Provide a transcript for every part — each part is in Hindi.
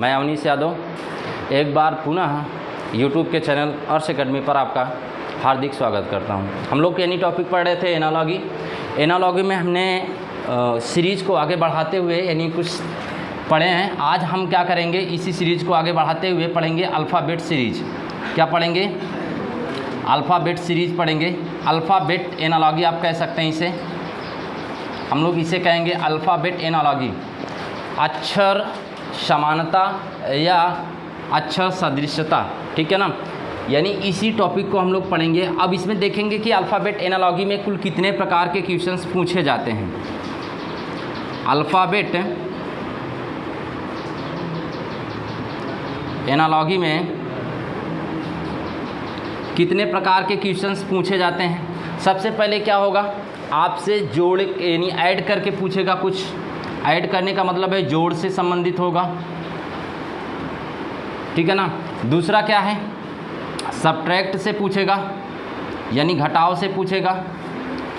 मैं अवनीश यादव एक बार पुनः यूट्यूब के चैनल अर्श एकेडमी पर आपका हार्दिक स्वागत करता हूं। हम लोग यानी टॉपिक पढ़ रहे थे एनालॉगी में हमने सीरीज़ को आगे बढ़ाते हुए यानी कुछ पढ़े हैं। आज हम क्या करेंगे, इसी सीरीज़ को आगे बढ़ाते हुए पढ़ेंगे अल्फ़ाबेट सीरीज़। क्या पढ़ेंगे? अल्फ़ाबेट सीरीज़ पढ़ेंगे। अल्फ़ाबेट एनालॉगी आप कह सकते हैं इसे, हम लोग इसे कहेंगे अल्फ़ाबेट एनालॉगी। अक्षर समानता या अक्षर सदृशता, ठीक है ना। यानी इसी टॉपिक को हम लोग पढ़ेंगे। अब इसमें देखेंगे कि अल्फ़ाबेट एनालॉगी में कुल कितने प्रकार के क्वेश्चंस पूछे जाते हैं। अल्फ़ाबेट एनालॉगी में कितने प्रकार के क्वेश्चंस पूछे जाते हैं। सबसे पहले क्या होगा, आपसे जोड़ यानी ऐड करके पूछेगा। कुछ ऐड करने का मतलब है जोड़ से संबंधित होगा, ठीक है ना। दूसरा क्या है, सब्ट्रैक्ट से पूछेगा यानी घटाव से पूछेगा,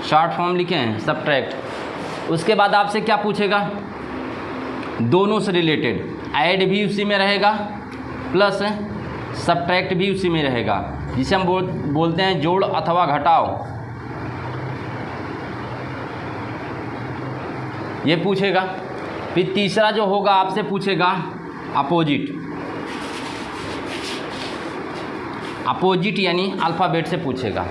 शॉर्ट फॉर्म लिखे हैं सब्ट्रैक्ट। उसके बाद आपसे क्या पूछेगा, दोनों से रिलेटेड, ऐड भी उसी में रहेगा प्लस सब्ट्रैक्ट भी उसी में रहेगा, जिसे हम बोलते हैं जोड़ अथवा घटाव। ये पूछेगा। फिर तीसरा जो होगा आपसे पूछेगा अपोजिट यानी अल्फ़ाबेट से पूछेगा,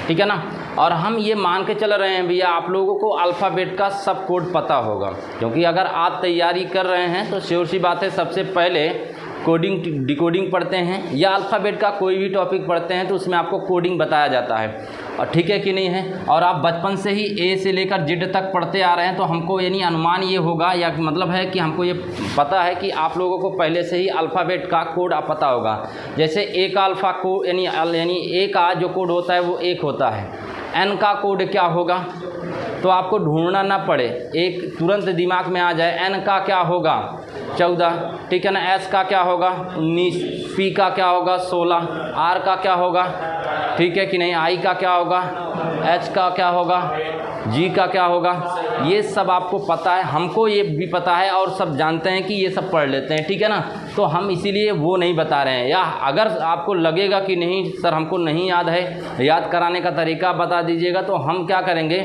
ठीक है ना। और हम ये मान के चल रहे हैं भैया आप लोगों को अल्फ़ाबेट का सब कोड पता होगा, क्योंकि अगर आप तैयारी कर रहे हैं तो श्योर सी बात है सबसे पहले कोडिंग डिकोडिंग पढ़ते हैं या अल्फ़ाबेट का कोई भी टॉपिक पढ़ते हैं तो उसमें आपको कोडिंग बताया जाता है, और ठीक है कि नहीं है। और आप बचपन से ही ए से लेकर जेड तक पढ़ते आ रहे हैं तो हमको यानी अनुमान ये होगा या मतलब है कि हमको ये पता है कि आप लोगों को पहले से ही अल्फ़ाबेट का कोड पता होगा। जैसे ए का अल्फ़ा कोड यानी ए का जो कोड होता है वो 1 होता है। एन का कोड क्या होगा तो आपको ढूंढना ना पड़े, एक तुरंत दिमाग में आ जाए। एन का क्या होगा 14, ठीक है ना। एस का क्या होगा 19, पी का क्या होगा 16, आर का क्या होगा, ठीक है कि नहीं। आई का क्या होगा, एच का क्या होगा, जी का क्या होगा। ये सब आपको पता है, हमको ये भी पता है और सब जानते हैं कि ये सब पढ़ लेते हैं, ठीक है ना। तो हम इसीलिए वो नहीं बता रहे हैं। या अगर आपको लगेगा कि नहीं सर हमको नहीं याद है, याद कराने का तरीका बता दीजिएगा, तो हम क्या करेंगे,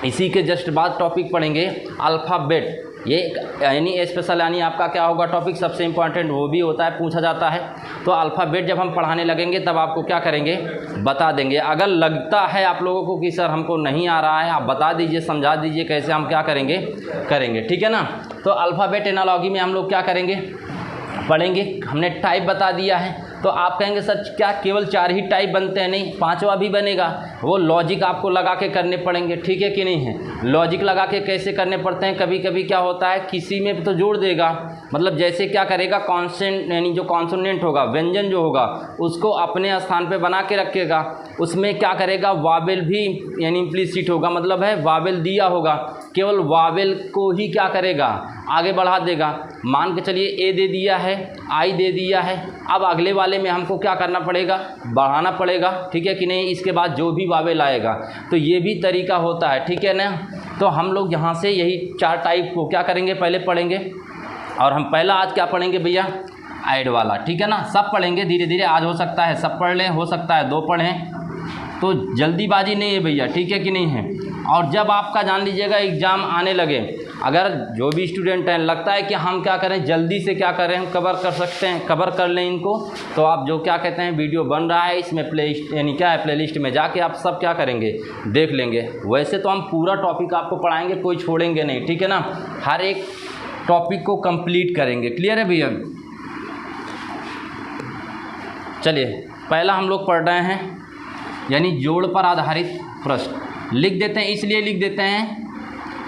इसी के जस्ट बाद टॉपिक पढ़ेंगे अल्फ़ाबेट। ये यानी स्पेशल यानी आपका क्या होगा टॉपिक, सबसे इम्पॉर्टेंट वो भी होता है, पूछा जाता है। तो अल्फ़ाबेट जब हम पढ़ाने लगेंगे तब आपको क्या करेंगे, बता देंगे। अगर लगता है आप लोगों को कि सर हमको नहीं आ रहा है, आप बता दीजिए, समझा दीजिए कैसे हम क्या करेंगे, ठीक है ना। तो अल्फ़ाबेट एनालॉगी में हम लोग क्या करेंगे, पढ़ेंगे। हमने टाइप बता दिया है, तो आप कहेंगे सर क्या केवल 4 ही टाइप बनते हैं? नहीं, 5वां भी बनेगा। वो लॉजिक आपको लगा के करने पड़ेंगे, ठीक है कि नहीं है। लॉजिक लगा के कैसे करने पड़ते हैं, कभी कभी क्या होता है किसी में तो जोड़ देगा, मतलब जैसे क्या करेगा, कॉन्सेंट यानी जो कॉन्सोनेंट होगा, व्यंजन जो होगा उसको अपने स्थान पे बना के रखेगा। उसमें क्या करेगा, वावेल भी यानी इम्प्लीसिट होगा, मतलब है वावेल दिया होगा, केवल वावेल को ही क्या करेगा, आगे बढ़ा देगा। मान के चलिए ए दे दिया है, आई दे दिया है, अब अगले वाले में हमको क्या करना पड़ेगा, बढ़ाना पड़ेगा, ठीक है कि नहीं। इसके बाद जो भी वावेल आएगा, तो ये भी तरीका होता है, ठीक है ना। तो हम लोग यहाँ से यही 4 टाइप को क्या करेंगे, पहले पढ़ेंगे। और हम पहला आज क्या पढ़ेंगे भैया, ऐड वाला, ठीक है ना। सब पढ़ेंगे धीरे धीरे, आज हो सकता है सब पढ़ लें, हो सकता है 2 पढ़ें, तो जल्दीबाजी नहीं है भैया, ठीक है कि नहीं है। और जब आपका जान लीजिएगा एग्ज़ाम आने लगे, अगर जो भी स्टूडेंट हैं लगता है कि हम क्या करें, जल्दी से क्या करें, हम कवर कर सकते हैं, कवर कर लें इनको, तो आप जो क्या कहते हैं वीडियो बन रहा है इसमें यानी क्या है प्लेलिस्ट में जाके आप सब क्या करेंगे, देख लेंगे। वैसे तो हम पूरा टॉपिक आपको पढ़ाएंगे, कोई छोड़ेंगे नहीं, ठीक है ना। हर एक टॉपिक को कंप्लीट करेंगे, क्लियर है भैया। चलिए पहला हम लोग पढ़ रहे हैं यानी जोड़ पर आधारित प्रश्न। लिख देते हैं, इसलिए लिख देते हैं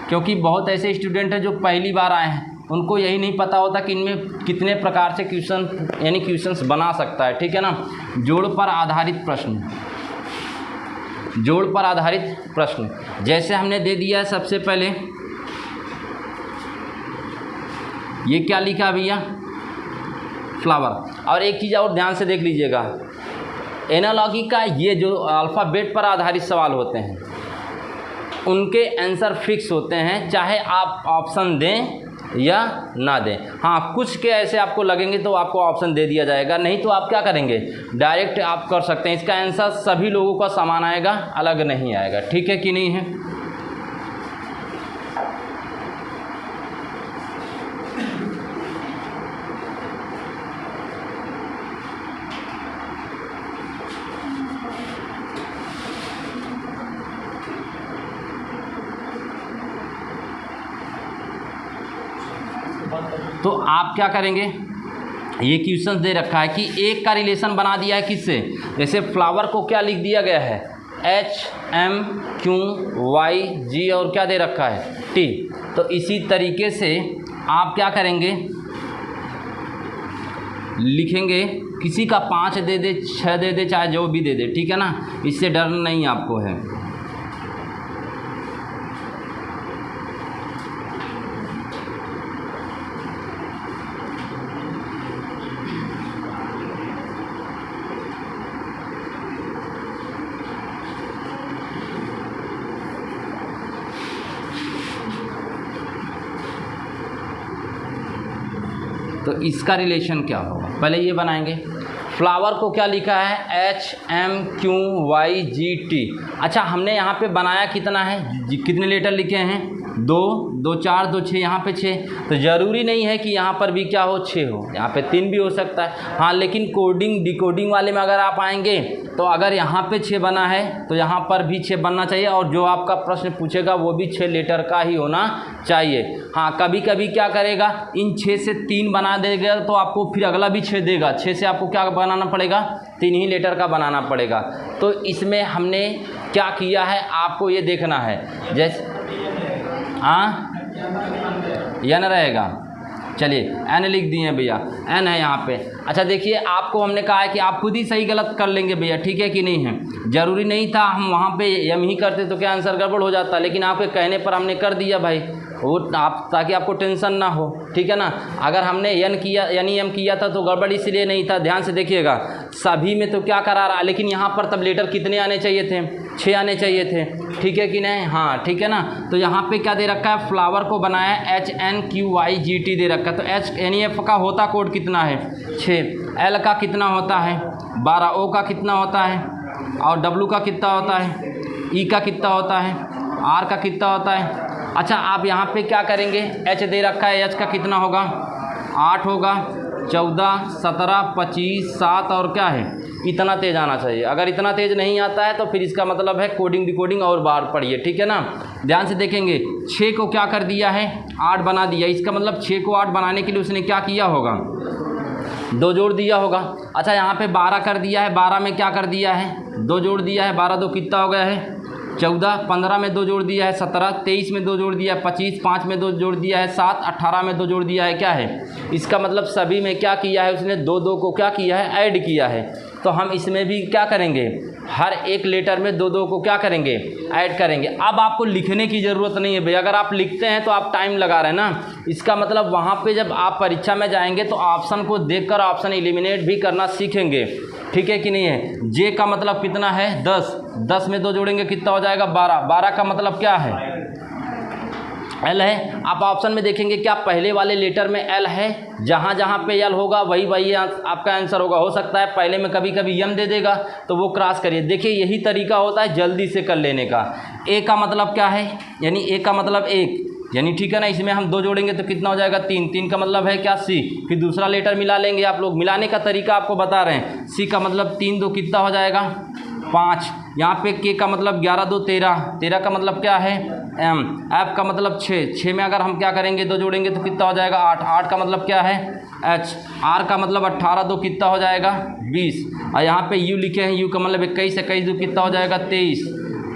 क्योंकि बहुत ऐसे स्टूडेंट हैं जो पहली बार आए हैं, उनको यही नहीं पता होता कि इनमें कितने प्रकार से क्वेश्चंस बना सकता है, ठीक है ना। जोड़ पर आधारित प्रश्न, जोड़ पर आधारित प्रश्न जैसे हमने दे दिया है। सबसे पहले ये क्या लिखा भैया, फ्लावर। और एक चीज़ और ध्यान से देख लीजिएगा, एनालॉगी का ये जो अल्फ़ाबेट पर आधारित सवाल होते हैं उनके आंसर फिक्स होते हैं, चाहे आप ऑप्शन दें या ना दें। हाँ, कुछ के ऐसे आपको लगेंगे तो आपको ऑप्शन दे दिया जाएगा, नहीं तो आप क्या करेंगे, डायरेक्ट आप कर सकते हैं। इसका आंसर सभी लोगों का समान आएगा, अलग नहीं आएगा। ठीक है कि नहीं है? तो आप क्या करेंगे, ये क्वेश्चन दे रखा है कि एक का रिलेशन बना दिया है किससे, जैसे फ्लावर को क्या लिख दिया गया है, HMQYG और क्या दे रखा है, T। तो इसी तरीके से आप क्या करेंगे, लिखेंगे, किसी का 5 दे दे, 6 दे दे, चाहे जो भी दे दे, ठीक है ना, इससे डर नहीं आपको है। तो इसका रिलेशन क्या होगा, पहले ये बनाएंगे। फ्लावर को क्या लिखा है, HMQYGT। अच्छा, हमने यहाँ पे बनाया कितना है, कितने लेटर लिखे हैं, 2, 2 4, 2 6, यहाँ पे 6। तो ज़रूरी नहीं है कि यहाँ पर भी क्या हो, 6 हो, यहाँ पे 3 भी हो सकता है। हाँ, लेकिन कोडिंग डिकोडिंग वाले में अगर आप आएंगे तो अगर यहाँ पे 6 बना है तो यहाँ पर भी 6 बनना चाहिए, और जो आपका प्रश्न पूछेगा वो भी 6 लेटर का ही होना चाहिए। हाँ, कभी कभी क्या करेगा, इन 6 से 3 बना देगा तो आपको फिर अगला भी 6 देगा, 6 से आपको क्या बनाना पड़ेगा, 3 ही लेटर का बनाना पड़ेगा। तो इसमें हमने क्या किया है, आपको ये देखना है, जैसे हाँ एन रहेगा, चलिए एन लिख दिए भैया, एन है यहाँ पे। अच्छा देखिए, आपको हमने कहा है कि आप खुद ही सही गलत कर लेंगे भैया, ठीक है कि नहीं है, ज़रूरी नहीं था हम वहाँ पे एम ही करते तो क्या आंसर गड़बड़ हो जाता, लेकिन आपके कहने पर हमने कर दिया भाई, वो आप ताकि आपको टेंशन ना हो, ठीक है ना। अगर हमने एन किया यानी एम किया था तो गड़बड़ इसलिए नहीं था, ध्यान से देखिएगा, सभी में तो क्या करा रहा, लेकिन यहाँ पर तब लेटर कितने आने चाहिए थे, 6 आने चाहिए थे, ठीक है कि नहीं, हाँ ठीक है ना। तो यहाँ पे क्या दे रखा है, फ्लावर को बनाया HNQYGT दे रखा है, तो HNF का होता कोड कितना है, 6, L का कितना होता है 12, O का कितना होता है, और W का कितना होता है, E का कितना होता है, R का कितना होता है। अच्छा, आप यहाँ पे क्या करेंगे, H दे रखा है, H का कितना होगा, 8 होगा, 14, 17, 25, 7 और क्या है, इतना तेज़ आना चाहिए। अगर इतना तेज़ नहीं आता है तो फिर इसका मतलब है कोडिंग डिकोडिंग और बार पढ़िए, ठीक है ना। ध्यान से देखेंगे, 6 को क्या कर दिया है, 8 बना दिया, इसका मतलब 6 को 8 बनाने के लिए उसने क्या किया होगा, 2 जोड़ दिया होगा। अच्छा, यहाँ पे 12 कर दिया है, 12 में क्या कर दिया है, 2 जोड़ दिया है, 12 2 कितना हो गया है 14, 15 में 2 जोड़ दिया है 17, 23 में 2 जोड़ दिया है 25, 5 में 2 जोड़ दिया है 7, 18 में 2 जोड़ दिया है क्या है। इसका मतलब सभी में क्या किया है उसने, 2 को क्या किया है, ऐड किया है। तो हम इसमें भी क्या करेंगे, हर एक लेटर में 2 को क्या करेंगे, ऐड करेंगे। अब आपको लिखने की ज़रूरत नहीं है भैया, अगर आप लिखते हैं तो आप टाइम लगा रहे हैं ना, इसका मतलब वहाँ पे जब आप परीक्षा में जाएंगे तो ऑप्शन को देखकर ऑप्शन एलिमिनेट भी करना सीखेंगे, ठीक है कि नहीं है। जे का मतलब कितना है, 10, 10 में 2 जोड़ेंगे कितना हो जाएगा 12, 12 का मतलब क्या है, एल है। आप ऑप्शन में देखेंगे क्या पहले वाले लेटर में एल है, जहाँ जहाँ पे एल होगा वही वही आपका आंसर होगा। हो सकता है पहले में कभी कभी एम दे देगा तो वो क्रॉस करिए। देखिए यही तरीका होता है जल्दी से कर लेने का। ए का मतलब क्या है, यानी ए का मतलब 1, यानी ठीक है ना, इसमें हम 2 जोड़ेंगे तो कितना हो जाएगा 3, 3 का मतलब है क्या सी, फिर दूसरा लेटर मिला लेंगे। आप लोग मिलाने का तरीका आपको बता रहे हैं। सी का मतलब 3 2 कितना हो जाएगा 5, यहाँ पे के का मतलब 11 2 13, 13 का मतलब क्या है एम, एफ का मतलब 6, 6 में अगर हम क्या करेंगे 2 जोड़ेंगे तो कितना हो जाएगा 8, 8 का मतलब क्या है एच, आर का मतलब 18 2 कितना हो जाएगा 20, और यहाँ पे यू लिखे हैं, यू का मतलब 21, 21 2 कितना हो जाएगा 23,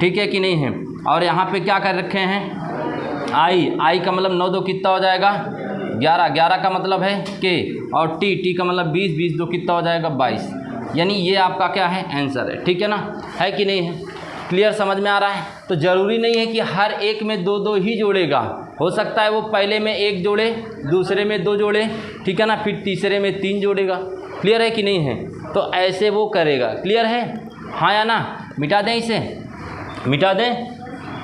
ठीक है कि नहीं है। और यहाँ पे क्या कर रखे हैं आई, आई का मतलब 9 2 कितना हो जाएगा 11, 11 का मतलब है के, और टी, टी का मतलब 20, 20 2 कितना हो जाएगा 22। यानी ये आपका क्या है आंसर है, ठीक है ना, है कि नहीं है। क्लियर समझ में आ रहा है। तो ज़रूरी नहीं है कि हर एक में 2 2 ही जोड़ेगा, हो सकता है वो पहले में 1 जोड़े, दूसरे में 2 जोड़े, ठीक है ना, फिर तीसरे में 3 जोड़ेगा। क्लियर है कि नहीं है। तो ऐसे वो करेगा। क्लियर है, हाँ या ना। मिटा दें इसे, मिटा दें।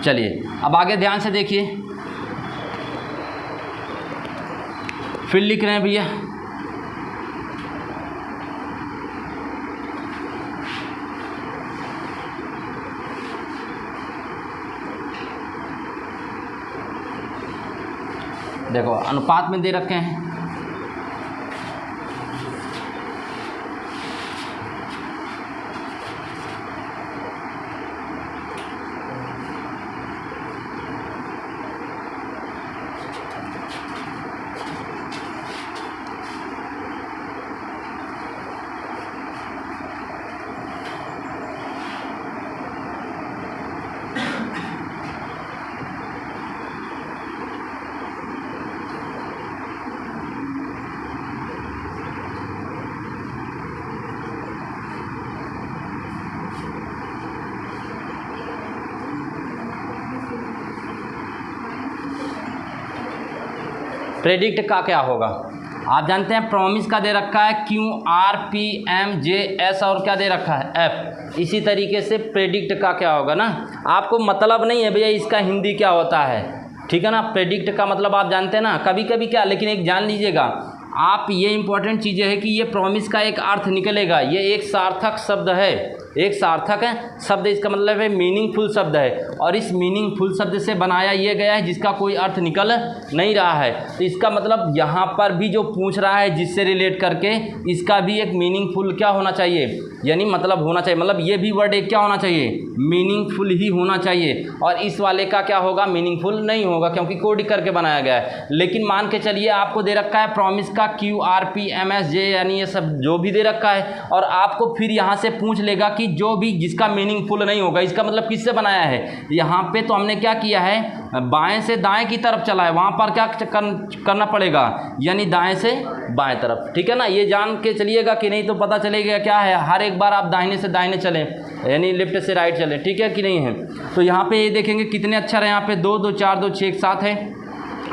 चलिए अब आगे ध्यान से देखिए। फिर लिख रहे हैं भैया देखो अनुपात में दे रखे हैं, प्रेडिक्ट का क्या होगा आप जानते हैं, प्रॉमिस का दे रखा है QRPMJS और क्या दे रखा है F। इसी तरीके से प्रेडिक्ट का क्या होगा ना, आपको मतलब नहीं है भैया इसका हिंदी क्या होता है, ठीक है ना। प्रेडिक्ट का मतलब आप जानते हैं ना, कभी कभी क्या, लेकिन एक जान लीजिएगा आप, ये इंपॉर्टेंट चीज़ें है कि ये प्रॉमिस का एक अर्थ निकलेगा, ये एक सार्थक शब्द है, एक सार्थक है शब्द, इसका मतलब है मीनिंगफुल शब्द है, और इस मीनिंगफुल शब्द से बनाया ये गया है जिसका कोई अर्थ निकल नहीं रहा है। तो इसका मतलब यहाँ पर भी जो पूछ रहा है जिससे रिलेट करके, इसका भी एक मीनिंगफुल क्या होना चाहिए, यानी मतलब होना चाहिए, मतलब ये भी वर्ड एक क्या होना चाहिए, मीनिंगफुल ही होना चाहिए। और इस वाले का क्या होगा, मीनिंगफुल नहीं होगा क्योंकि कोड करके बनाया गया है। लेकिन मान के चलिए आपको दे रखा है प्रॉमिस का QRPMSJ, यानी ये सब जो भी दे रखा है, और आपको फिर यहाँ से पूछ लेगा कि जो भी जिसका मीनिंगफुल नहीं होगा, इसका मतलब किससे बनाया है। यहाँ पे तो हमने क्या किया है, बाएं से दाएं की तरफ चला है, वहाँ पर क्या करना पड़ेगा, यानी दाएं से बाएं तरफ, ठीक है ना। ये जान के चलिएगा कि नहीं तो पता चलेगा क्या है, हर एक बार आप दाहिने से दाहिने चलें, यानी लेफ्ट से राइट चलें, ठीक है कि नहीं है। तो यहाँ पे ये देखेंगे कितने अक्षर है, यहाँ पे 2 2 4 2 6 एक साथ है।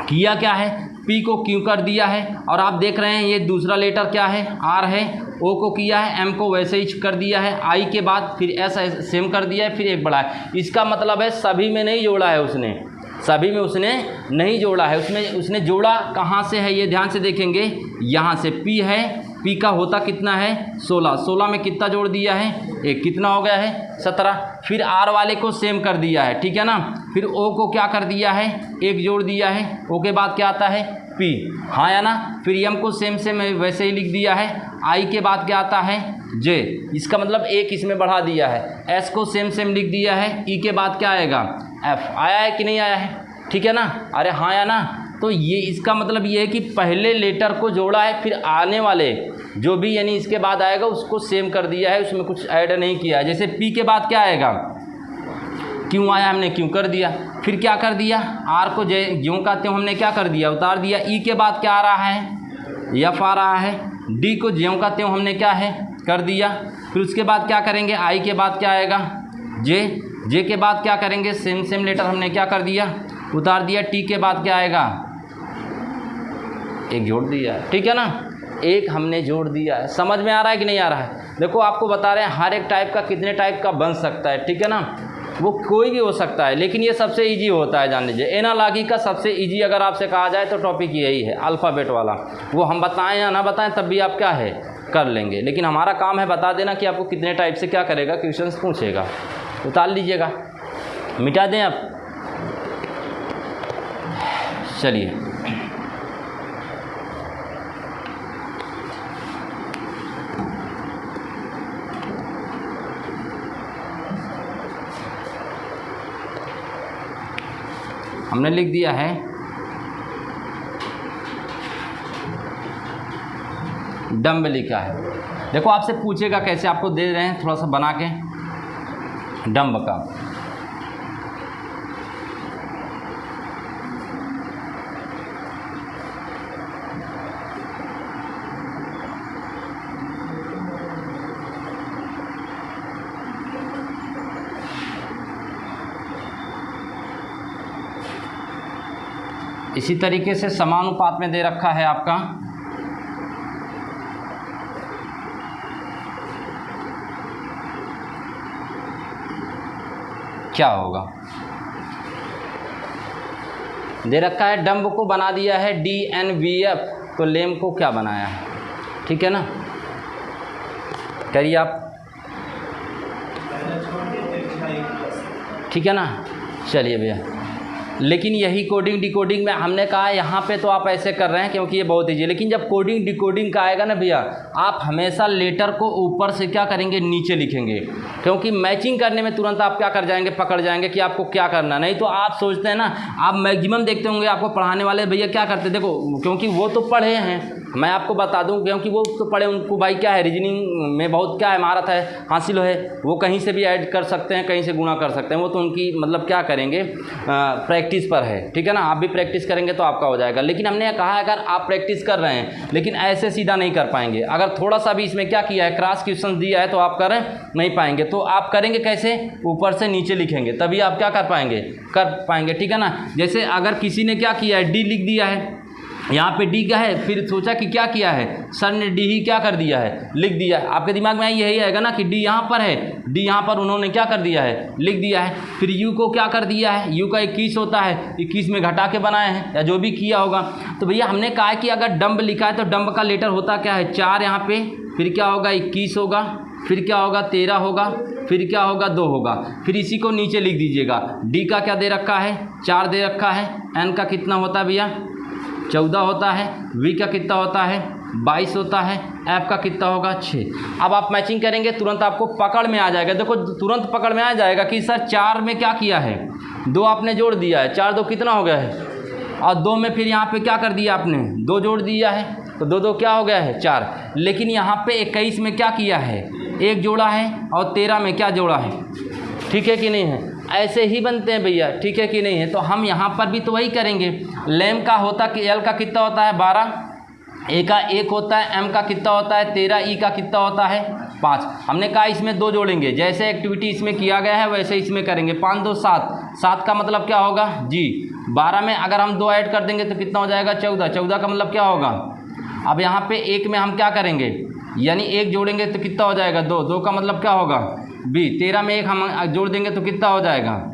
किया क्या है, P को Q कर दिया है, और आप देख रहे हैं ये दूसरा लेटर क्या है, R है, O को किया है, M को वैसे ही कर दिया है, I के बाद फिर S सेम कर दिया है, फिर एक बड़ा है। इसका मतलब है सभी में नहीं जोड़ा है उसने, सभी में उसने नहीं जोड़ा है, उसमें उसने जोड़ा कहाँ से है, ये ध्यान से देखेंगे, यहाँ से P है, P का होता कितना है 16, 16 में कितना जोड़ दिया है, एक, कितना हो गया है 17। फिर R वाले को सेम कर दिया है, ठीक है ना। फिर O को क्या कर दिया है, एक जोड़ दिया है, O के बाद क्या आता है P, हाँ या ना। फिर M को सेम सेम वैसे ही लिख दिया है, I के बाद क्या आता है J, इसका मतलब एक इसमें बढ़ा दिया है। S को सेम सेम लिख दिया है, E के बाद क्या आएगा F। आया है कि नहीं आया है, ठीक है ना, अरे हाँ या ना। तो ये इसका मतलब ये है कि पहले लेटर को जोड़ा है, फिर आने वाले जो भी यानी इसके बाद आएगा उसको सेम कर दिया है, उसमें कुछ ऐड नहीं किया है। जैसे P के बाद क्या आएगा, क्यों आया, हमने क्यों कर दिया। फिर क्या कर दिया, R को ज्यों का त्यों हमने क्या कर दिया, उतार दिया। E के बाद क्या आ रहा है, F आ रहा है। D को ज्यों का त्यों हमने क्या है कर दिया। फिर उसके बाद क्या करेंगे, I के बाद क्या आएगा J के बाद क्या करेंगे, सेम सेम लेटर हमने क्या कर दिया, उतार दिया। T के बाद क्या आएगा, एक जोड़ दिया, ठीक है ना, एक हमने जोड़ दिया है। समझ में आ रहा है कि नहीं आ रहा है। देखो आपको बता रहे हैं हर एक टाइप का कितने टाइप का बन सकता है, ठीक है ना, वो कोई भी हो सकता है, लेकिन ये सबसे इजी होता है, जान लीजिए। एनालॉजी का सबसे इजी अगर आपसे कहा जाए तो टॉपिक यही है, अल्फ़ाबेट वाला। वो हम बताएं या ना बताएं तब भी आप क्या है कर लेंगे, लेकिन हमारा काम है बता देना कि आपको कितने टाइप से क्या करेगा, क्वेश्चंस पूछेगा। उतार लीजिएगा, मिटा दें आप। चलिए हमने लिख दिया है डम्ब लिखा है। देखो आपसे पूछेगा कैसे, आपको दे रहे हैं थोड़ा सा बना के डम्ब का। इसी तरीके से समानुपात में दे रखा है आपका क्या होगा, दे रखा है डम्ब को बना दिया है DNVF, तो लेम को क्या बनाया है, ठीक है ना, करिए आप, ठीक है ना। चलिए भैया, लेकिन यही कोडिंग डिकोडिंग में हमने कहा यहाँ पे तो आप ऐसे कर रहे हैं क्योंकि ये बहुत ईजी है, लेकिन जब कोडिंग डिकोडिंग का आएगा ना भैया, आप हमेशा लेटर को ऊपर से क्या करेंगे, नीचे लिखेंगे, क्योंकि मैचिंग करने में तुरंत आप क्या कर जाएंगे, पकड़ जाएंगे कि आपको क्या करना। नहीं तो आप सोचते हैं ना, आप मैक्सिमम देखते होंगे आपको पढ़ाने वाले भैया क्या करते, देखो क्योंकि वो तो पढ़े हैं, मैं आपको बता दूं, क्योंकि वो तो पढ़े, उनको भाई क्या है, रीजनिंग में बहुत क्या है, महारत है, हासिल है, वो कहीं से भी ऐड कर सकते हैं, कहीं से गुणा कर सकते हैं, वो तो उनकी मतलब क्या करेंगे, प्रैक्टिस पर है, ठीक है ना। आप भी प्रैक्टिस करेंगे तो आपका हो जाएगा। लेकिन हमने कहा अगर आप प्रैक्टिस कर रहे हैं लेकिन ऐसे सीधा नहीं कर पाएंगे, अगर थोड़ा सा भी इसमें क्या किया है, क्रॉस क्वेश्चन दिया है तो आप कर नहीं पाएंगे। तो आप करेंगे कैसे, ऊपर से नीचे लिखेंगे, तभी आप क्या कर पाएंगे, ठीक है ना। जैसे अगर किसी ने क्या किया है, डी लिख दिया है, यहाँ पे डी का है, फिर सोचा कि क्या किया है, सर ने डी ही क्या कर दिया है, लिख दिया है। आपके दिमाग में यही आएगा ना कि डी यहाँ पर है, डी यहाँ पर उन्होंने क्या कर दिया है, लिख दिया है। फिर यू को क्या कर दिया है, यू का 21 होता है, 21 में घटा के बनाए हैं, या जो भी किया होगा। तो भैया हमने कहा कि अगर डम्ब लिखा है तो डम्ब का लेटर होता क्या है, 4 यहाँ पे, फिर क्या होगा 21 होगा, फिर क्या होगा 13 होगा, फिर क्या होगा 2 होगा, फिर इसी को नीचे लिख दीजिएगा। डी का क्या दे रखा है, 4 दे रखा है, एन का कितना होता है भैया 14 होता है, वी का कितना होता है 22 होता है, एफ का कितना होगा 6। अब आप मैचिंग करेंगे तुरंत आपको पकड़ में आ जाएगा, देखो तुरंत पकड़ में आ जाएगा कि सर 4 में क्या किया है, 2 आपने जोड़ दिया है, 4 2 कितना हो गया है, और 2 में फिर यहाँ पे क्या कर दिया आपने, 2 जोड़ दिया है, तो 2 2 क्या हो गया है 4। लेकिन यहाँ पे 21 में क्या किया है, 1 जोड़ा है, और 13 में क्या जोड़ा है, ठीक है कि नहीं है। ऐसे ही बनते हैं भैया, ठीक है कि नहीं है। तो हम यहाँ पर भी तो वही करेंगे। लेम का होता कि एल का कितना होता है 12, ए का 1 होता है, एम का कितना होता है 13, ई का कितना होता है 5। हमने कहा इसमें 2 जोड़ेंगे, जैसे एक्टिविटी इसमें किया गया है वैसे इसमें करेंगे। 5 2 7, 7 का मतलब क्या होगा जी 12 में अगर हम 2 ऐड कर देंगे तो कितना हो जाएगा 14, 14 का मतलब क्या होगा। अब यहाँ पे 1 में हम क्या करेंगे, यानी 1 जोड़ेंगे तो कितना हो जाएगा 2, 2 का मतलब क्या होगा बी। 13 में 1 हम जोड़ देंगे तो कितना हो जाएगा,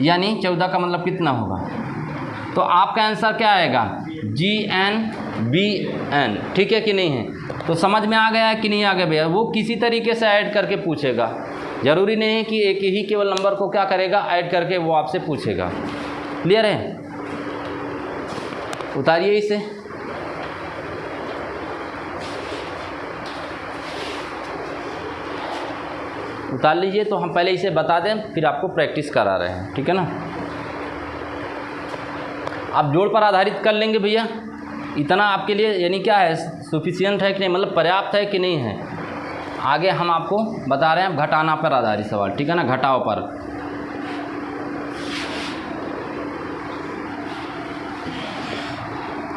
यानी 14 का मतलब कितना होगा। तो आपका आंसर क्या आएगा GNBN, ठीक है कि नहीं है। तो समझ में आ गया है कि नहीं आ गया भैया। वो किसी तरीके से ऐड करके पूछेगा, ज़रूरी नहीं है कि एक ही केवल नंबर को क्या करेगा ऐड करके वो आपसे पूछेगा। क्लियर है, उतारिए इसे। उतार लीजिए। तो हम पहले इसे बता दें फिर आपको प्रैक्टिस करा रहे हैं, ठीक है ना। आप जोड़ पर आधारित कर लेंगे भैया, इतना आपके लिए यानी क्या है सफिशिएंट है कि नहीं, मतलब पर्याप्त है कि नहीं है। आगे हम आपको बता रहे हैं घटाना पर आधारित सवाल, ठीक है ना, घटाओ पर।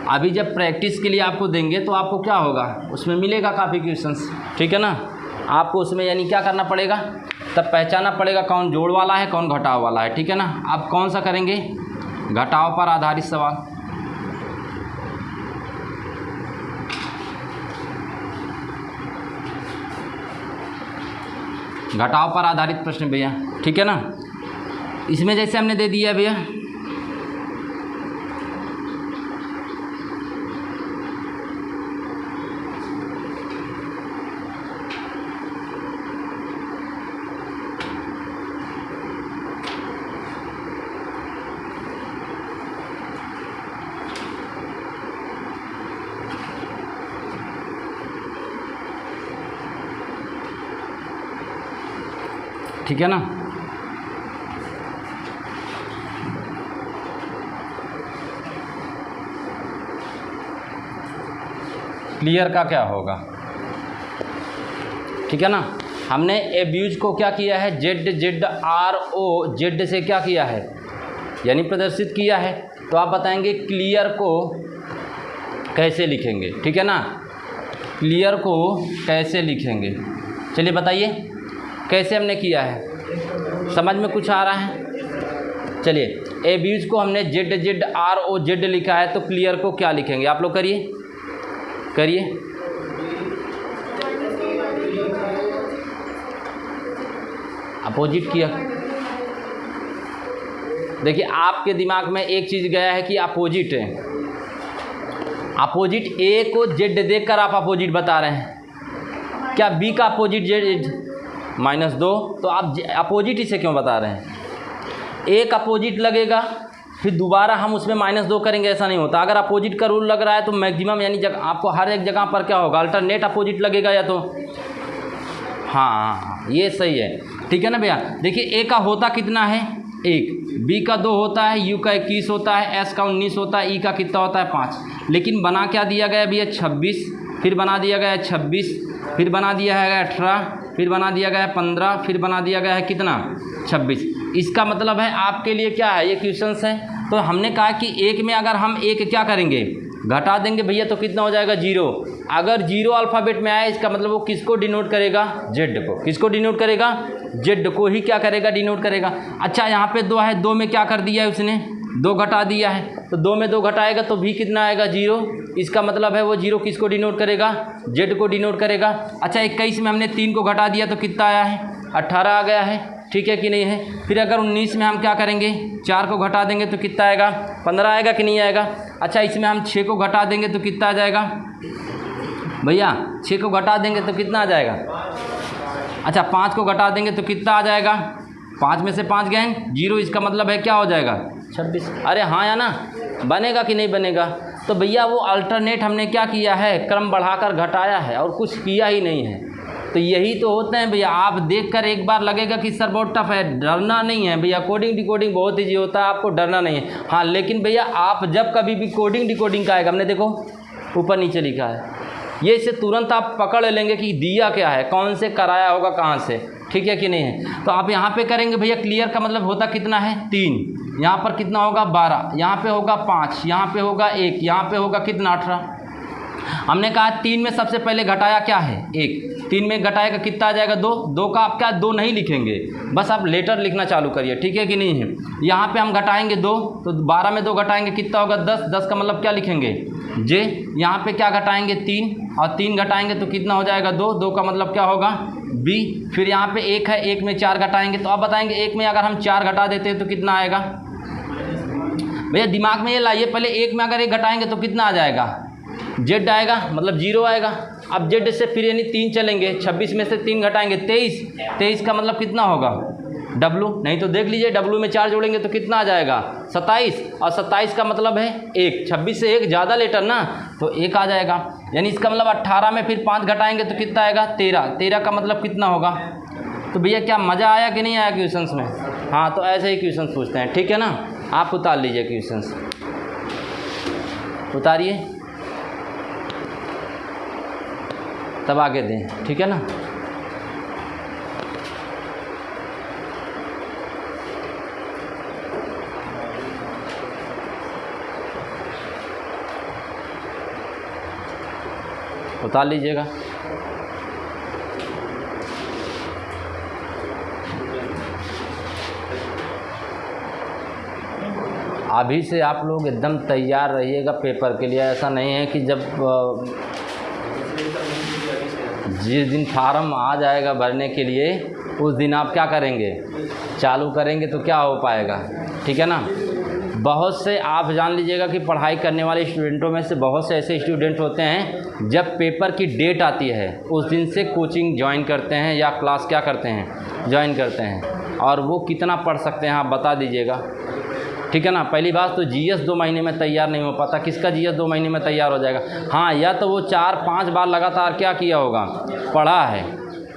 अभी जब प्रैक्टिस के लिए आपको देंगे तो आपको क्या होगा, उसमें मिलेगा काफ़ी क्वेश्चंस, ठीक है ना। आपको उसमें यानी क्या करना पड़ेगा, तब पहचानना पड़ेगा कौन जोड़ वाला है कौन घटाव वाला है, ठीक है ना। आप कौन सा करेंगे, घटाव पर आधारित सवाल। घटाव पर आधारित प्रश्न भैया, ठीक है ना। इसमें जैसे हमने दे दिया भैया ठीक है ना। क्लियर का क्या होगा, ठीक है ना। हमने एब्यूज को क्या किया है, ZRO जेड से क्या किया है यानी प्रदर्शित किया है। तो आप बताएंगे क्लियर को कैसे लिखेंगे, ठीक है ना। क्लियर को कैसे लिखेंगे, चलिए बताइए कैसे हमने किया है, समझ में कुछ आ रहा है। चलिए एब्यूज को हमने ZRO लिखा है, तो क्लियर को क्या लिखेंगे आप लोग करिए। अपोजिट किया, देखिए आपके दिमाग में एक चीज़ गया है कि अपोजिट है, अपोजिट ए को जेड देखकर आप अपोजिट बता रहे हैं, क्या बी का अपोजिट जेड -2, तो आप अपोजिट इसे क्यों बता रहे हैं? एक अपोजिट लगेगा फिर दोबारा हम उसमें -2 करेंगे, ऐसा नहीं होता। अगर अपोजिट का रूल लग रहा है तो मैक्सिमम यानी आपको हर एक जगह पर क्या होगा, अल्टरनेट अपोजिट लगेगा या तो हाँ ये सही है, ठीक है ना भैया। देखिए ए का होता कितना है 1, बी का 2 होता है, यू का 21 होता है, एस का 19 होता है, ई का कितना होता है 5। लेकिन बना क्या दिया गया भैया 26, फिर बना दिया गया है 26, फिर बना दिया है 18, फिर बना दिया गया है 15, फिर बना दिया गया है कितना 26। इसका मतलब है आपके लिए क्या है, ये क्वेश्चंस है। तो हमने कहा कि एक में अगर हम एक क्या करेंगे घटा देंगे भैया तो कितना हो जाएगा 0। अगर 0 अल्फ़ाबेट में आया इसका मतलब वो किसको डिनोट करेगा, जेड को। किसको डिनोट करेगा, जेड को ही क्या करेगा, डिनोट करेगा। अच्छा यहाँ पे 2 है, 2 में क्या कर दिया है उसने 2 घटा दिया है, तो 2 में 2 घटाएगा तो भी कितना आएगा 0। इसका मतलब है वो 0 किसको डिनोट करेगा, जेड को डिनोट करेगा। अच्छा 21 में हमने 3 को घटा दिया तो कितना आया है 18 आ गया है, ठीक है कि नहीं है। फिर अगर 19 में हम क्या करेंगे 4 को घटा देंगे तो कितना आएगा 15 आएगा कि नहीं आएगा। अच्छा इसमें हम 6 को घटा देंगे तो कितना आ जाएगा भैया, 6 को घटा देंगे तो कितना आ जाएगा। अच्छा 5 को घटा देंगे तो कितना आ जाएगा, 5 में से 5 गए 0, इसका मतलब है क्या हो जाएगा 26। अरे हाँ या ना, बनेगा कि नहीं बनेगा। तो भैया वो अल्टरनेट हमने क्या किया है, क्रम बढ़ाकर घटाया है और कुछ किया ही नहीं है। तो यही तो होते हैं भैया, आप देखकर एक बार लगेगा कि सर बहुत टफ है, डरना नहीं है भैया। कोडिंग डिकोडिंग बहुत ईजी होता है, आपको डरना नहीं है। हाँ लेकिन भैया आप जब कभी भी कोडिंग डिकोडिंग का आएगा, हमने देखो ऊपर नीचे लिखा है, ये इसे तुरंत आप पकड़ लेंगे कि दिया क्या है, कौन से कराया होगा कहाँ से, ठीक है कि नहीं है। तो आप यहाँ पे करेंगे भैया, क्लियर का मतलब होता कितना है 3, यहाँ पर कितना होगा 12, यहाँ पे होगा 5, यहाँ पे होगा 1, यहाँ पे होगा कितना 18। हमने कहा 3 में सबसे पहले घटाया क्या है 1, 3 में घटाएगा कितना आ जाएगा 2, 2 का आप क्या 2 नहीं लिखेंगे, बस आप लेटर लिखना चालू करिए, ठीक है कि नहीं है। यहाँ पे हम घटाएंगे 2, तो 12 में 2 घटाएंगे कितना होगा 10, 10 का मतलब क्या लिखेंगे जे। यहाँ पे क्या घटाएंगे 3, और 3 घटाएंगे तो कितना हो जाएगा 2, 2 का मतलब क्या होगा बी। फिर यहाँ पे 1 है, 1 में 4 घटाएंगे तो आप बताएंगे 1 में अगर हम 4 घटा देते हैं तो कितना आएगा भैया, दिमाग में ये लाइए पहले। 1 में अगर 1 घटाएंगे तो कितना आ जाएगा जेड आएगा, मतलब 0 आएगा। अब जेड से फिर यानी 3 चलेंगे, 26 में से 3 घटाएंगे 23, 23 का मतलब कितना होगा डब्लू, नहीं तो देख लीजिए डब्लू में 4 जोड़ेंगे तो कितना आ जाएगा 27, और 27 का मतलब है 1, 26 से 1 ज़्यादा लेटर ना, तो 1 आ जाएगा। यानी इसका मतलब 18 में फिर 5 घटाएंगे तो कितना आएगा 13, 13 का मतलब कितना होगा। तो भैया क्या मज़ा आया कि नहीं आया क्वेश्चंस में। हाँ तो ऐसे ही क्वेश्चन पूछते हैं, ठीक है ना। आप उतार लीजिए क्वेश्चंस, उतारिए तब आगे दें, ठीक है ना। उतार लीजिएगा। अभी से आप लोग एकदम तैयार रहिएगा पेपर के लिए। ऐसा नहीं है कि जब जिस दिन फार्म आ जाएगा भरने के लिए उस दिन आप क्या करेंगे, चालू करेंगे तो क्या हो पाएगा, ठीक है ना। बहुत से आप जान लीजिएगा कि पढ़ाई करने वाले स्टूडेंटों में से बहुत से ऐसे स्टूडेंट होते हैं जब पेपर की डेट आती है उस दिन से कोचिंग ज्वाइन करते हैं या क्लास क्या करते हैं ज्वाइन करते हैं, और वो कितना पढ़ सकते हैं आप बता दीजिएगा, ठीक है ना। पहली बात तो जीएस 2 महीने में तैयार नहीं हो पाता। किसका जीएस 2 महीने में तैयार हो जाएगा, हाँ या तो वो 4-5 बार लगातार क्या किया होगा, पढ़ा है,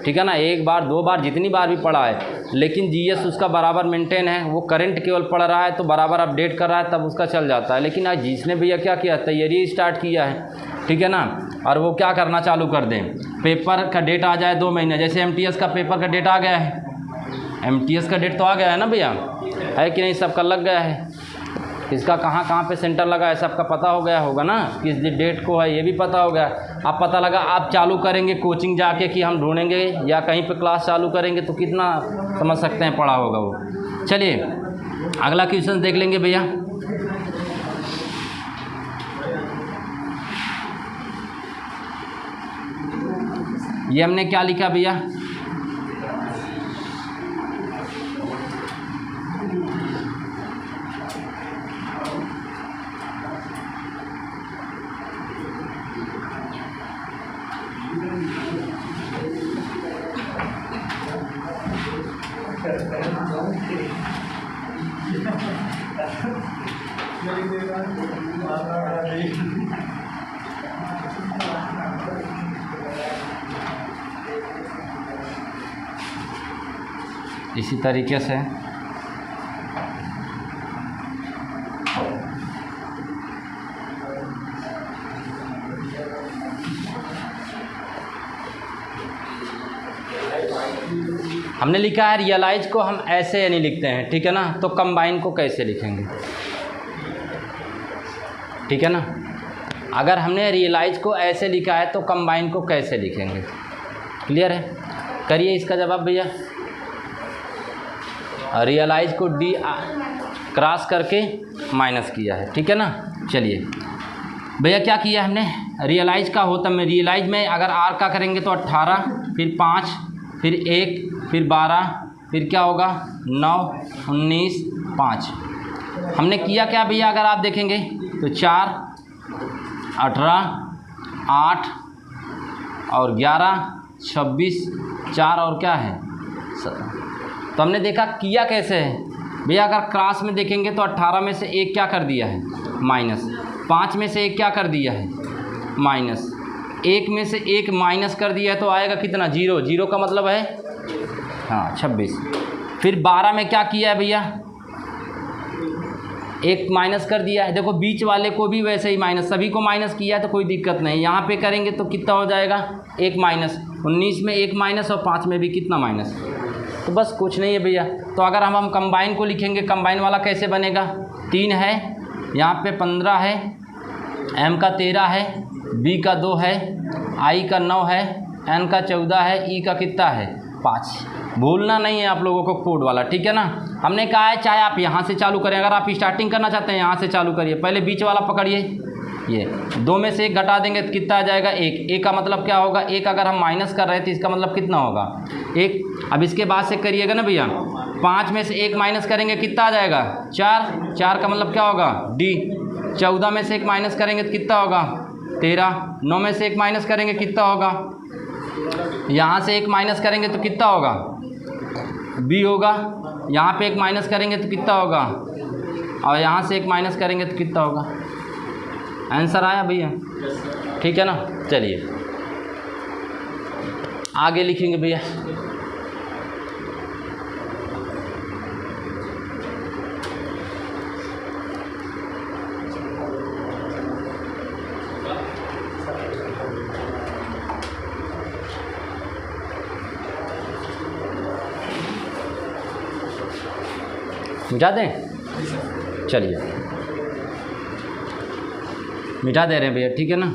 ठीक है ना। 1 बार 2 बार जितनी बार भी पढ़ा है, लेकिन जीएस उसका बराबर मेंटेन है, वो करंट केवल पढ़ रहा है तो बराबर अपडेट कर रहा है, तब उसका चल जाता है। लेकिन आज जिसने भैया क्या किया, तैयारी स्टार्ट किया है, ठीक है ना, और वो क्या करना चालू कर दें, पेपर का डेट आ जाए 2 महीने, जैसे एमटीएस का पेपर का डेट आ गया है, एमटीएस का डेट तो आ गया है ना भैया, है कि नहीं, सबका लग गया है। इसका कहाँ पे सेंटर लगा है सबका पता हो गया होगा ना, किस डेट को है ये भी पता हो गया। अब पता लगा आप चालू करेंगे कोचिंग जाके कि हम ढूंढेंगे या कहीं पे क्लास चालू करेंगे तो कितना समझ सकते हैं पढ़ा होगा वो। चलिए अगला क्वेश्चन देख लेंगे भैया। ये हमने क्या लिखा भैया, इसी तरीके से हमने लिखा है रियलाइज को हम ऐसे यानी लिखते हैं, ठीक है ना। तो कंबाइन को कैसे लिखेंगे, ठीक है ना। अगर हमने रियलाइज को ऐसे लिखा है तो कंबाइन को कैसे लिखेंगे, क्लियर है। करिए इसका जवाब भैया। रियलाइज को डी क्रॉस करके माइनस किया है, ठीक है ना। चलिए भैया क्या किया हमने, रियलाइज का होता में रियलाइज में अगर आर का करेंगे तो 18, फिर 5, फिर 1, फिर 12, फिर क्या होगा 9, 19, 5। हमने किया क्या भैया, अगर आप देखेंगे तो 4, 18, 8 और 11, 26, 4 और क्या है 17। तो हमने देखा किया कैसे है भैया। अगर क्रॉस में देखेंगे तो 18 में से 1 क्या कर दिया है माइनस, 5 में से 1 क्या कर दिया है माइनस, 1 में से 1 माइनस कर दिया है तो आएगा कितना 0। 0 का मतलब है हाँ 26। फिर 12 में क्या किया है भैया, 1 माइनस कर दिया है। देखो बीच वाले को भी वैसे ही माइनस, सभी को माइनस किया है तो कोई दिक्कत नहीं। यहाँ पे करेंगे तो कितना हो जाएगा 1 माइनस, 19 में 1 माइनस और 5 में भी कितना माइनस। तो बस कुछ नहीं है भैया। तो अगर हम कंबाइन को लिखेंगे, कंबाइन वाला कैसे बनेगा, 3 है, यहाँ पे 15 है, m का 13 है, b का 2 है, i का 9 है, n का 14 है, e का कितना है 5। भूलना नहीं है आप लोगों को कोड वाला, ठीक है ना। हमने कहा है चाहे आप यहाँ से चालू करें, अगर आप स्टार्टिंग करना चाहते हैं यहाँ से चालू करिए। पहले बीच वाला पकड़िए, ये 2 में से 1 घटा देंगे तो कितना आ जाएगा 1। 1 का मतलब क्या होगा, 1 अगर हम माइनस कर रहे थे इसका मतलब कितना होगा 1। अब इसके बाद से करिएगा ना भैया, 5 में से 1 माइनस करेंगे कितना आ जाएगा 4। 4 का मतलब क्या होगा डी। 14 में से 1 माइनस करेंगे तो कितना होगा 13। 9 में से 1 माइनस करेंगे कितना होगा, यहाँ से 1 माइनस करेंगे तो कितना होगा बी होगा। यहाँ पे 1 माइनस करेंगे तो कितना होगा, और यहाँ से 1 माइनस करेंगे तो कितना होगा। आंसर आया भैया, ठीक है ना। चलिए आगे लिखेंगे भैया। मिटा दें, चलिए मिटा दे रहे हैं भैया, ठीक है ना।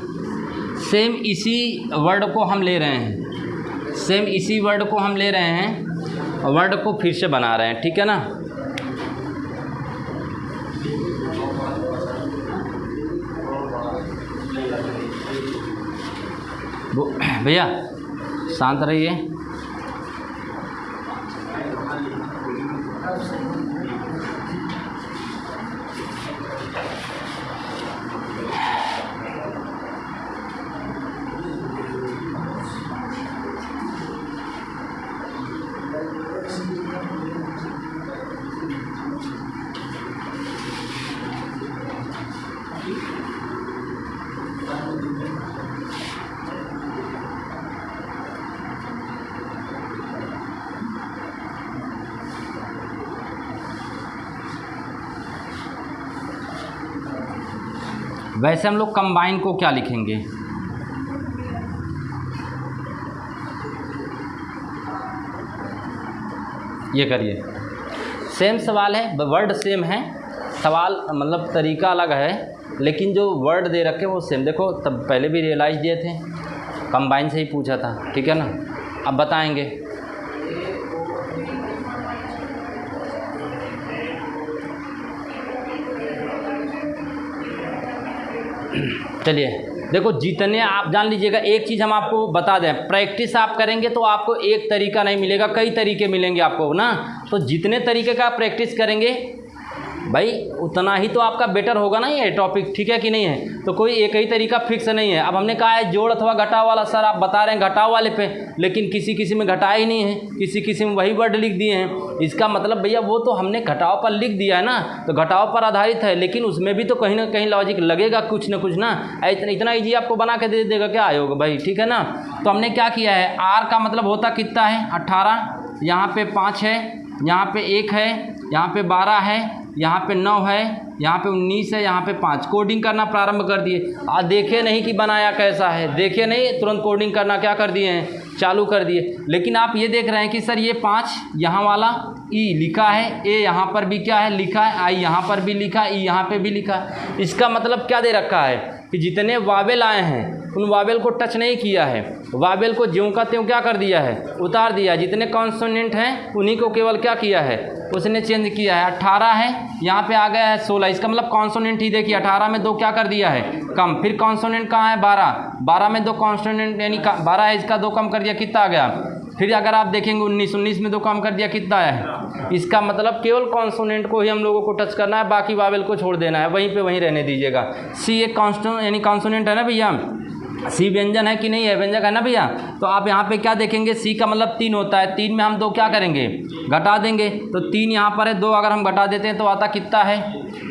सेम इसी वर्ड को हम ले रहे हैं, सेम इसी वर्ड को हम ले रहे हैं, वर्ड को फिर से बना रहे हैं, ठीक है ना। भैया शांत रहिए। वैसे हम लोग कंबाइन को क्या लिखेंगे, ये करिए। सेम सवाल है, वर्ड सेम है, सवाल मतलब तरीका अलग है, लेकिन जो वर्ड दे रखे वो सेम। देखो तब पहले भी रियलाइज दिए थे, कंबाइन से ही पूछा था, ठीक है ना। अब बताएंगे। चलिए देखो, जितने आप जान लीजिएगा, एक चीज़ हम आपको बता दें, प्रैक्टिस आप करेंगे तो आपको एक तरीका नहीं मिलेगा, कई तरीके मिलेंगे आपको ना। तो जितने तरीके का प्रैक्टिस करेंगे भाई उतना ही तो आपका बेटर होगा ना ये टॉपिक, ठीक है कि नहीं है। तो कोई एक ही तरीका फिक्स नहीं है। अब हमने कहा है जोड़ अथवा घटाव वाला, सर आप बता रहे हैं घटाव वाले पे, लेकिन किसी किसी में घटाया ही नहीं है, किसी किसी में वही वर्ड लिख दिए हैं। इसका मतलब भैया वो तो हमने घटाव पर लिख दिया है ना, तो घटाव पर आधारित है, लेकिन उसमें भी तो कहीं ना कहीं लॉजिक लगेगा कुछ ना कुछ ना। इतना ईजी आपको बना के दे देगा क्या आयोग भाई, ठीक है ना। तो हमने क्या किया है, आर का मतलब होता कितना है 18, यहाँ पे 5 है, यहाँ पे 1 है, यहाँ पे 12 है, यहाँ पे 9 है, यहाँ पे 19 है, यहाँ पे 5। कोडिंग करना प्रारंभ कर दिए। आज देखे नहीं कि बनाया कैसा है, देखे नहीं, तुरंत कोडिंग करना क्या कर दिए हैं, चालू कर दिए। लेकिन आप ये देख रहे हैं कि सर ये 5 यहाँ वाला ई लिखा है, ए यहाँ पर भी क्या है लिखा है, आई यहाँ पर भी लिखा है, ई यहाँ पे भी लिखा है। इसका मतलब क्या दे रखा है कि जितने वावेल आए हैं उन वावेल को टच नहीं किया है, वावेल को ज्यों का त्यों क्या कर दिया है, उतार दिया। जितने कॉन्सोनेंट हैं उन्हीं को केवल क्या किया है, उसने चेंज किया है। 18 है, यहाँ पे आ गया है 16। इसका मतलब कॉन्सोनेंट ही देखिए, 18 में 2 क्या कर दिया है, कम। फिर कॉन्सोनेंट कहाँ है 12 में 2 कॉन्सोनेंट यानी 12 है, इसका 2 कम कर दिया, कितना आ गया। फिर अगर आप देखेंगे 19 में 2 कम कर दिया, कितना आया है। इसका मतलब केवल कॉन्सोनेंट को ही हम लोगों को टच करना है, बाकी वावेल को छोड़ देना है, वहीं पे वहीं रहने दीजिएगा। सी एक कॉन्स्टेंट यानी कॉन्सोनेंट है ना भैया, सी व्यंजन है कि नहीं है, व्यंजक है ना भैया। तो आप यहाँ पे क्या देखेंगे, सी का मतलब 3 होता है, 3 में हम 2 क्या करेंगे, घटा देंगे। तो 3 यहाँ पर है, 2 अगर हम घटा देते हैं तो आता कितना है,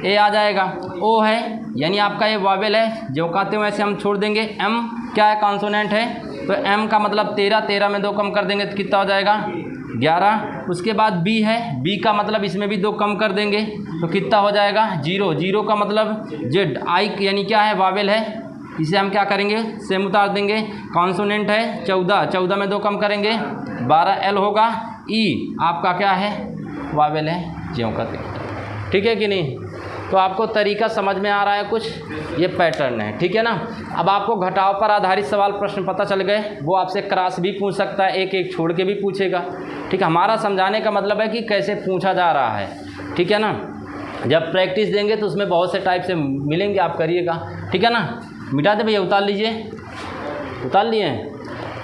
ए आ जाएगा। ओ है यानी आपका ये वावेल है, जो कहते हैं वैसे हम छोड़ देंगे। एम क्या है, कॉन्सोनेंट है, तो एम का मतलब 13 में 2 कम कर देंगे तो कितना हो जाएगा 11। उसके बाद बी है, बी का मतलब इसमें भी 2 कम कर देंगे तो कितना हो जाएगा 0 का मतलब जेड। आई यानी क्या है, वावेल है, इसे हम क्या करेंगे, सेम उतार देंगे। कॉन्सोनेंट है 14 में 2 कम करेंगे 12, एल होगा। ई आपका क्या है, वावेल है, ज्यों का त्यों, ठीक है कि नहीं। तो आपको तरीका समझ में आ रहा है कुछ, ये पैटर्न है, ठीक है ना। अब आपको घटाव पर आधारित सवाल प्रश्न पता चल गए, वो आपसे क्रॉस भी पूछ सकता है, एक एक छोड़ के भी पूछेगा, ठीक है। हमारा समझाने का मतलब है कि कैसे पूछा जा रहा है, ठीक है ना। जब प्रैक्टिस देंगे तो उसमें बहुत से टाइप से मिलेंगे, आप करिएगा, ठीक है ना। मिटा दे भैया, उतार लीजिए, उतार लिए,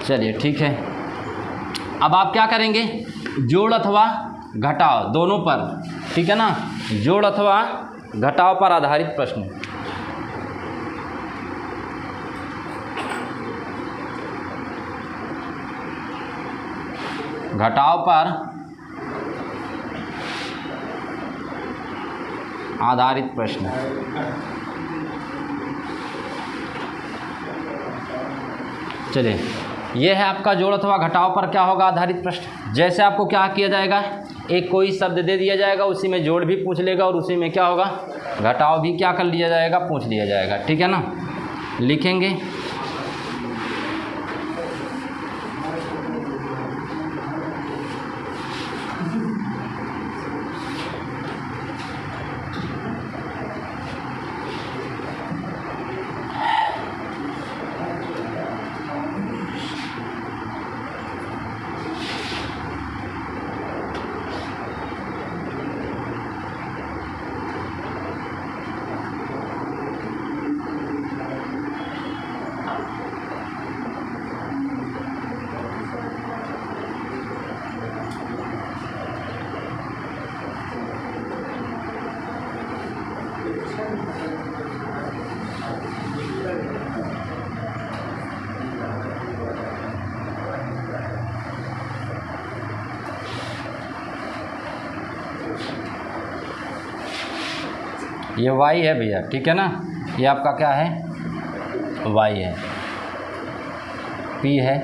चलिए ठीक है। अब आप क्या करेंगे, जोड़ अथवा घटाव दोनों पर, ठीक है ना, जोड़ अथवा घटाव पर आधारित प्रश्न। घटाव पर आधारित प्रश्न। चलिए, ये है आपका जोड़ अथवा घटाव पर क्या होगा आधारित प्रश्न। जैसे आपको क्या किया जाएगा, एक कोई शब्द दे दिया जाएगा, उसी में जोड़ भी पूछ लेगा और उसी में क्या होगा, घटाव भी क्या कर लिया जाएगा, पूछ लिया जाएगा, ठीक है ना। लिखेंगे ये y है भैया, ठीक है ना। ये आपका क्या है, y है, p है,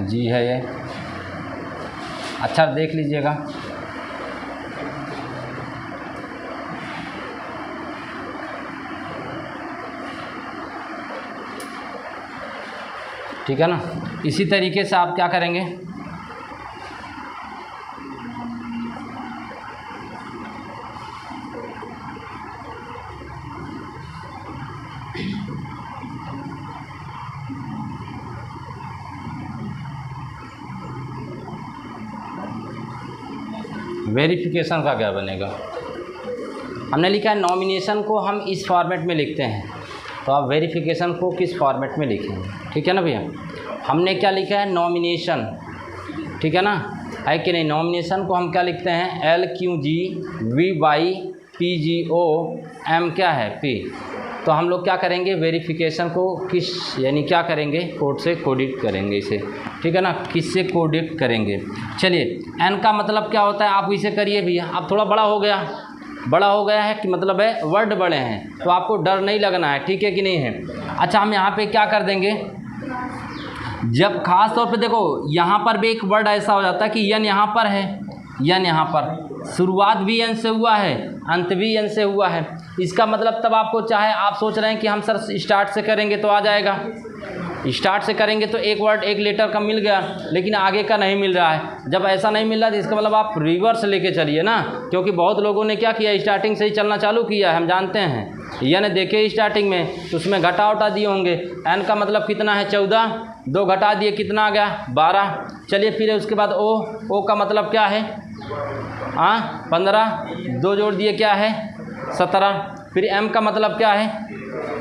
g है ये। अच्छा देख लीजिएगा, ठीक है ना। इसी तरीके से आप क्या करेंगे, वेरिफिकेशन का क्या बनेगा। हमने लिखा है नॉमिनेशन को हम इस फॉर्मेट में लिखते हैं, तो आप वेरिफिकेशन को किस फॉर्मेट में लिखेंगे, ठीक है ना भैया। हमने क्या लिखा है, नॉमिनेशन, ठीक है ना। है कि नहीं। नॉमिनेशन को हम क्या लिखते हैं, LQGVYPGOM क्या है P। तो हम लोग क्या करेंगे, वेरिफिकेशन को किस यानी क्या करेंगे, कोड से कोडिट करेंगे इसे, ठीक है ना, किससे कोडिट करेंगे। चलिए N का मतलब क्या होता है, आप इसे करिए भैया। अब थोड़ा बड़ा हो गया है कि मतलब है वर्ड बड़े हैं, तो आपको डर नहीं लगना है, ठीक है कि नहीं है। अच्छा हम यहाँ पे क्या कर देंगे, जब खास तौर पे देखो यहाँ पर भी एक वर्ड ऐसा हो जाता है कि यन यहाँ पर है, यन यहाँ पर, शुरुआत भी एन से हुआ है, अंत भी एन से हुआ है। इसका मतलब तब आपको चाहे आप सोच रहे हैं कि हम सर स्टार्ट से करेंगे तो आ जाएगा, स्टार्ट से करेंगे तो एक वर्ड एक लेटर का मिल गया, लेकिन आगे का नहीं मिल रहा है। जब ऐसा नहीं मिल रहा तो इसका मतलब आप रिवर्स लेके चलिए ना, क्योंकि बहुत लोगों ने क्या किया, स्टार्टिंग से ही चलना चालू किया है, हम जानते हैं। यानी देखे स्टार्टिंग में तो उसमें घटा उठा दिए होंगे। एन का मतलब कितना है 14, 2 घटा दिए कितना आ गया 12। चलिए फिर उसके बाद ओ का मतलब क्या है 15, 2 जोड़ दिए क्या है 17। फिर एम का मतलब क्या है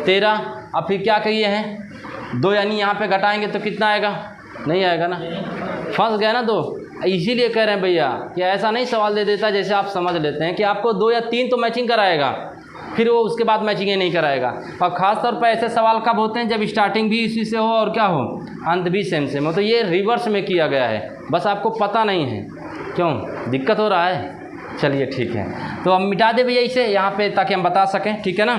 13। अब फिर क्या किए हैं 2, यानी यहाँ पे घटाएंगे तो कितना आएगा, नहीं आएगा ना, फंस गया ना 2। इसीलिए कह रहे हैं भैया कि ऐसा नहीं सवाल दे देता जैसे आप समझ लेते हैं कि आपको 2 या 3 तो मैचिंग कराएगा, फिर वो उसके बाद मैचिंग ही नहीं कराएगा। और ख़ास तौर पर ऐसे सवाल कब होते हैं, जब स्टार्टिंग भी इसी से हो और क्या हो, अंत भी सेम हो। तो ये रिवर्स में किया गया है, बस आपको पता नहीं है, क्यों दिक्कत हो रहा है। चलिए ठीक है, तो हम मिटा दे भैया इसे यहाँ पे ताकि हम बता सकें, ठीक है ना।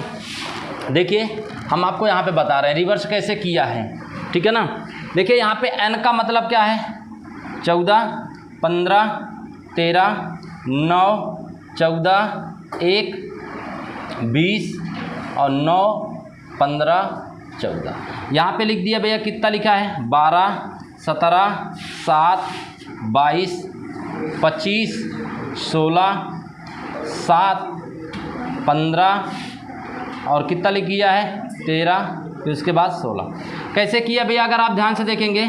देखिए हम आपको यहाँ पे बता रहे हैं रिवर्स कैसे किया है, ठीक है ना। देखिए यहाँ पे एन का मतलब क्या है 14, 15, 13, 9, 14, 1, 20 और 9, 15, 14। यहाँ पे लिख दिया भैया, कितना लिखा है 12, 17, 7, 22, 25, 16, 7, 15 और कितना लिख दिया है 13, फिर उसके बाद 16। कैसे किया भैया, अगर आप ध्यान से देखेंगे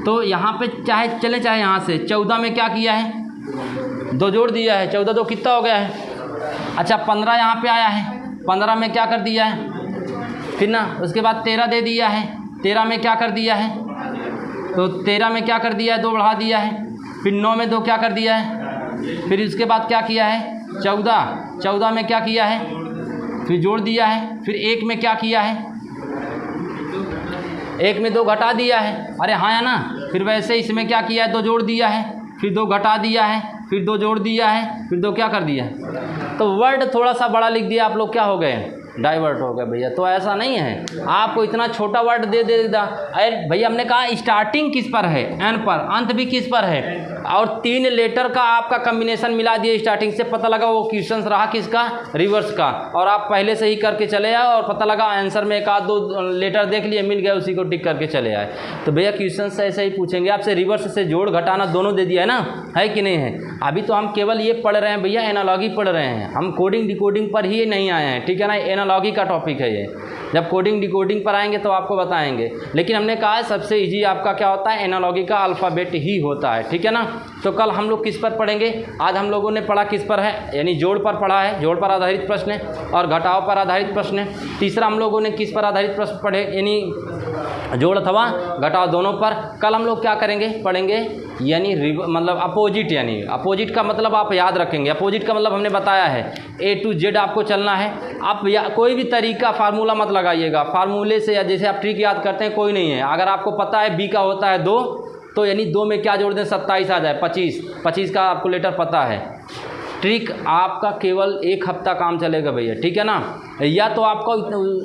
तो यहाँ पे चाहे चले चाहे यहाँ से 14 में क्या किया है 2 जोड़ दिया है, 14 2 कितना हो गया है। अच्छा 15 यहाँ पे आया है, 15 में क्या कर दिया है, फिर ना उसके बाद 13 दे दिया है, 13 में क्या कर दिया है, तो 13 में क्या कर दिया है 2 बढ़ा दिया है, फिर 9 में 2 क्या कर दिया है, फिर उसके बाद क्या किया है 14 में क्या किया है, फिर जोड़ दिया है, फिर 1 में क्या किया है, 1 में 2 घटा दिया है, अरे हाँ या ना। फिर वैसे इसमें क्या किया है 2 जोड़ दिया है, फिर 2 घटा दिया है, फिर 2 जोड़ दिया है, फिर 2 क्या कर दिया। तो वर्ड थोड़ा सा बड़ा लिख दिया, आप लोग क्या हो गए, डाइवर्ट हो गए भैया। तो ऐसा नहीं है, आपको इतना छोटा वर्ड दे देगा। अरे भैया हमने कहा स्टार्टिंग किस पर है एन पर, अंत भी किस पर है, और 3 लेटर का आपका कम्बिनेशन मिला दिए स्टार्टिंग से, पता लगा वो क्वेश्चन रहा किसका, रिवर्स का। और आप पहले से ही करके चले आए और पता लगा आंसर में 1-2 लेटर देख लिए, मिल गया, उसी को टिक करके चले आए। तो भैया क्वेश्चन से ऐसे ही पूछेंगे आपसे, रिवर्स से जोड़ घटाना दोनों दे दिया है ना, है कि नहीं है। अभी तो हम केवल ये पढ़ रहे हैं भैया, एनालॉजी पढ़ रहे हैं, हम कोडिंग डिकोडिंग पर ही नहीं आए हैं, ठीक है ना। एनालॉजी का टॉपिक है ये, जब कोडिंग डिकोडिंग पर आएंगे तो आपको बताएंगे। लेकिन हमने कहा है सबसे इजी आपका क्या होता है, एनालॉजी का अल्फ़ाबेट ही होता है, ठीक है ना। तो कल हम लोग किस पर पढ़ेंगे, आज हम लोगों ने पढ़ा किस पर है, यानी जोड़ पर पढ़ा है, जोड़ पर आधारित प्रश्न है, और घटाव पर आधारित प्रश्न है। तीसरा हम लोगों ने किस पर आधारित प्रश्न पढ़े, यानी जोड़ अथवा घटाव दोनों पर। कल हम लोग क्या करेंगे, पढ़ेंगे यानी मतलब अपोजिट, यानी अपोजिट का मतलब आप याद रखेंगे। अपोजिट का मतलब हमने बताया है A to Z आपको चलना है। आप कोई भी तरीका फार्मूला मत लगाइएगा, फार्मूले से या जैसे आप ट्रिक याद करते हैं कोई नहीं है। अगर आपको पता है B का होता है 2, तो यानी 2 में क्या जोड़ दें 27 आ जाए, 25 का आपको लेटर पता है। ट्रिक आपका केवल 1 हफ्ता काम चलेगा भैया, ठीक है ना। या तो आपको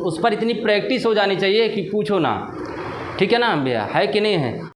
उस पर इतनी प्रैक्टिस हो जानी चाहिए कि पूछो ना, ठीक है ना भैया, है कि नहीं है।